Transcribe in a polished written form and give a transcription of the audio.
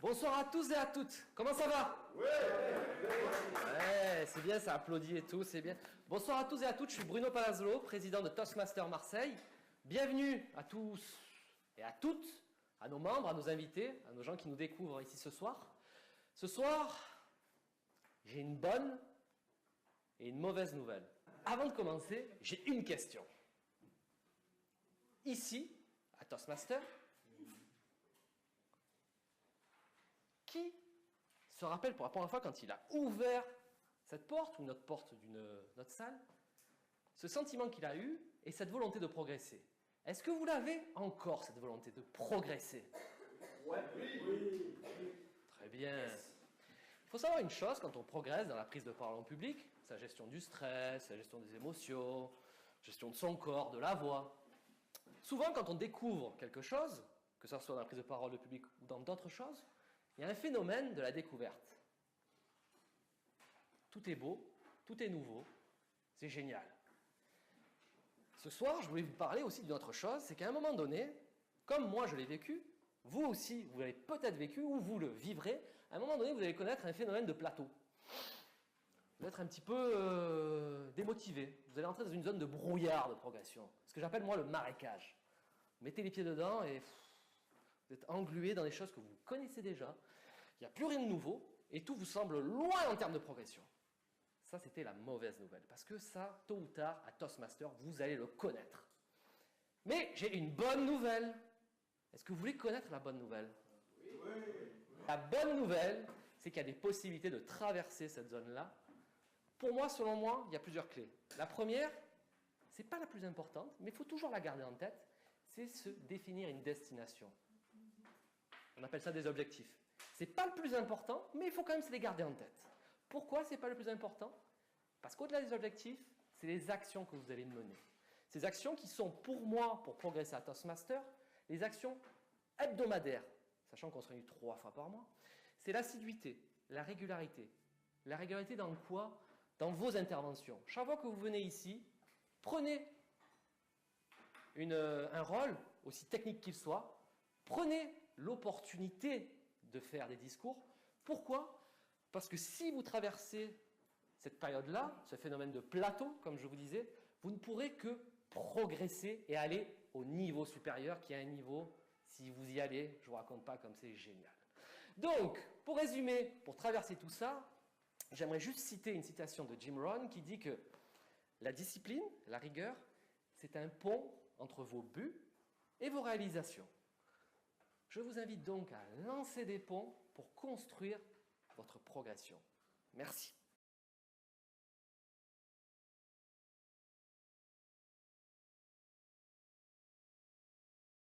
Bonsoir à tous et à toutes. Comment ça va? Ouais, c'est bien, ça applaudit et tout, c'est bien. Bonsoir à tous et à toutes, je suis Bruno Palazzo, président de Toastmasters Marseille. Bienvenue à tous et à toutes, à nos membres, à nos invités, à nos gens qui nous découvrent ici ce soir. Ce soir, j'ai une bonne et une mauvaise nouvelle. Avant de commencer, j'ai une question. Ici, à Toastmasters, qui se rappelle pour la première fois quand il a ouvert cette porte ou notre porte d'une notre salle, ce sentiment qu'il a eu et cette volonté de progresser? Est-ce que vous l'avez encore, cette volonté de progresser? Oui. Très bien. Il faut savoir une chose quand on progresse dans la prise de parole en public, sa gestion du stress, sa gestion des émotions, gestion de son corps, de la voix. Souvent, quand on découvre quelque chose, que ce soit dans la prise de parole de public ou dans d'autres choses, il y a un phénomène de la découverte. Tout est beau, tout est nouveau, c'est génial. Ce soir, je voulais vous parler aussi d'une autre chose, c'est qu'à un moment donné, comme moi je l'ai vécu, vous aussi, vous l'avez peut-être vécu ou vous le vivrez, à un moment donné, vous allez connaître un phénomène de plateau. Vous allez être un petit peu démotivé, vous allez entrer dans une zone de brouillard de progression, ce que j'appelle moi le marécage. Vous mettez les pieds dedans et vous êtes englué dans des choses que vous connaissez déjà, il n'y a plus rien de nouveau, et tout vous semble loin en termes de progression. Ça, c'était la mauvaise nouvelle, parce que ça, tôt ou tard, à Toastmasters, vous allez le connaître. Mais j'ai une bonne nouvelle. Est-ce que vous voulez connaître la bonne nouvelle? Oui. La bonne nouvelle, c'est qu'il y a des possibilités de traverser cette zone-là. Pour moi, selon moi, il y a plusieurs clés. La première, ce n'est pas la plus importante, mais il faut toujours la garder en tête, c'est se définir une destination. On appelle ça des objectifs. Ce n'est pas le plus important, mais il faut quand même se les garder en tête. Pourquoi ce n'est pas le plus important? Parce qu'au-delà des objectifs, c'est les actions que vous allez mener. Ces actions qui sont pour moi, pour progresser à Toastmasters, les actions hebdomadaires, sachant qu'on se réunit 3 fois par mois, c'est l'assiduité, la régularité. La régularité dans quoi? Dans vos interventions. Chaque fois que vous venez ici, prenez un rôle, aussi technique qu'il soit, prenez l'opportunité de faire des discours. Pourquoi? Parce que si vous traversez cette période-là, ce phénomène de plateau, comme je vous disais, vous ne pourrez que progresser et aller au niveau supérieur, qui est un niveau, si vous y allez, je ne vous raconte pas comme c'est génial. Donc, pour résumer, pour traverser tout ça, j'aimerais juste citer une citation de Jim Rohn qui dit que la discipline, la rigueur, c'est un pont entre vos buts et vos réalisations. Je vous invite donc à lancer des ponts pour construire votre progression. Merci.